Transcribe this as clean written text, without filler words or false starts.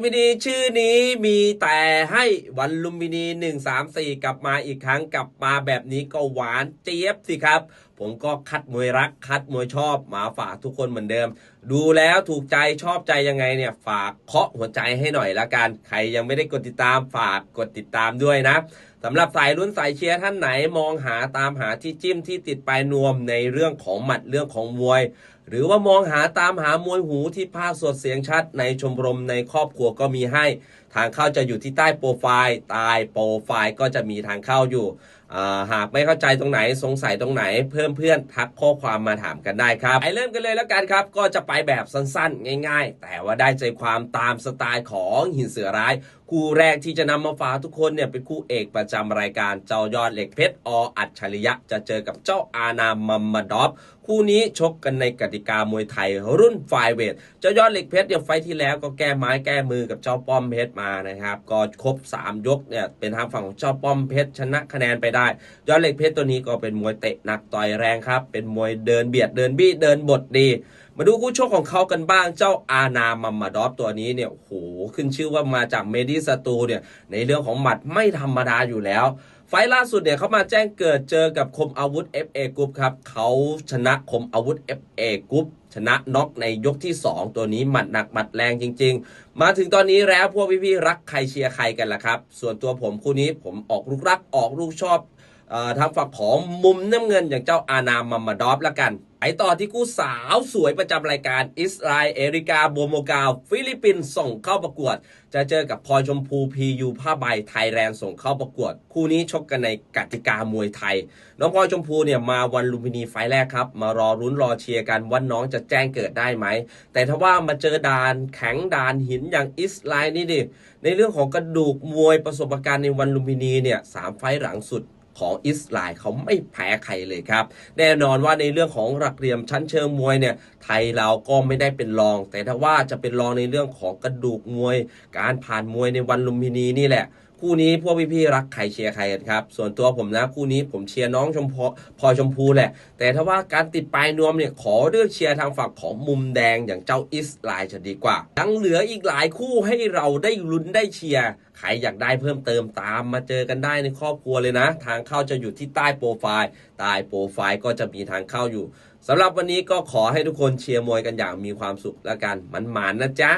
มพินีชื่อนี้มีแต่ให้วันลุมพินี134กลับมาอีกครั้งกลับมาแบบนี้ก็หวานเจี๊ยบสิครับผมก็คัดมวยรักคัดมวยชอบมาฝากทุกคนเหมือนเดิมดูแล้วถูกใจชอบใจยังไงเนี่ยฝากเคาะหัวใจให้หน่อยละกันใครยังไม่ได้กดติดตามฝากกดติดตามด้วยนะสำหรับสายลุ้นสายเชียร์ท่านไหนมองหาตามหาที่จิ้มที่ติดปลายนวมในเรื่องของหมัดเรื่องของมวยหรือว่ามองหาตามหามวยหูที่ภาคสดเสียงชัดในชมรมในครอบครัวก็มีให้ทางเข้าจะอยู่ที่ใต้โปรไฟล์ใต้โปรไฟล์ก็จะมีทางเข้าอยู่หากไม่เข้าใจตรงไหนสงสัยตรงไหนเพิ่มเพื่อนทักข้อความมาถามกันได้ครับไปเริ่มกันเลยแล้วกันครับก็จะไปแบบสั้นๆง่ายๆแต่ว่าได้ใจความตามสไตล์ของหินเสือร้ายคู่แรกที่จะนำมาฝากทุกคนเนี่ยเป็นคู่เอกประจำรายการเจ้ายอดเหล็กเพชรอัจฉริยะจะเจอกับเจ้าอานามัมมาดอฟคู่นี้ชกกันในกติกามวยไทยรุ่นไฟเวทเจ้ายอดเหล็กเพชรเนี่ยไฟที่แล้วก็แก้ไม้แก้มือกับเจ้าป้อมเพชรมานะครับก็ครบ3ยกเนี่ยเป็นทางฝั่งของเจ้าป้อมเพชรชนะคะแนนไปได้ยอดเหล็กเพชรตัวนี้ก็เป็นมวยเตะหนักต่อยแรงครับเป็นมวยเดินเบียดเดินบี้เดินบทดีมาดูคู่ชกของเขากันบ้างเจ้าอานามัมมาดอฟตัวนี้เนี่ยโหขึ้นชื่อว่ามาจากเมดิสตูเนี่ยในเรื่องของหมัดไม่ธรรมดาอยู่แล้วไฟล่าสุดเนี่ยเขามาแจ้งเกิดเจอกับคมอาวุธ FA Group ครับเขาชนะคมอาวุธ FA Group ชนะน็อกในยกที่2ตัวนี้หมัดหนักหมัดแรงจริงๆมาถึงตอนนี้แล้วพวกพี่ๆรักใครเชียร์ใครกันล่ะครับส่วนตัวผมคู่นี้ผมออกลูกรักออกลูกชอบทางฝั่งของมุมน้ำเงินอย่างเจ้าอานามัมมาดอฟละกันไปต่อที่คู่สาวสวยประจำรายการอิสราเอริกาโบโมกาฟิลิปปินส์ส่งเข้าประกวดจะเจอกับพลอยชมพูพียูผ้าใบไทยแลนด์ส่งเข้าประกวดคู่นี้ชกกันในกติกามวยไทยน้องพลอยชมพูเนี่ยมาวันลุมพินีไฟแรกครับมารอรุ้นรอเชียร์กันว่าน้องจะแจ้งเกิดได้ไหมแต่ถ้าว่ามาเจอด่านแข็งด่านหินอย่างอิสราเอลนี่ดิในเรื่องของกระดูกมวยประสบการณ์ในวันลุมพินีเนี่ย3 ไฟล์หลังสุดของอิสราเอลเขาไม่แพ้ใครเลยครับแน่นอนว่าในเรื่องของหลักเหลี่ยมชั้นเชิงมวยเนี่ยไทยเราก็ไม่ได้เป็นรองแต่ถ้าว่าจะเป็นรองในเรื่องของกระดูกมวยการผ่านมวยในวันลุมพินีนี่แหละคู่นี้พวกพี่ๆรักใครเชียร์ใครกันครับส่วนตัวผมนะคู่นี้ผมเชียร์น้องพลอยชมพูแหละแต่ถ้าว่าการติดปลายนวมเนี่ยขอเลือกเชียร์ทางฝั่งของมุมแดงอย่างเจ้าอิสราเอลจะดีกว่ายังเหลืออีกหลายคู่ให้เราได้ลุ้นได้เชียร์ใครอยากได้เพิ่มเติมตามมาเจอกันได้ในครอบครัวเลยนะทางเข้าจะอยู่ที่ใต้โปรไฟล์ใต้โปรไฟล์ก็จะมีทางเข้าอยู่สำหรับวันนี้ก็ขอให้ทุกคนเชียร์มวยกันอย่างมีความสุขแล้วกันมันๆนะจ๊ะ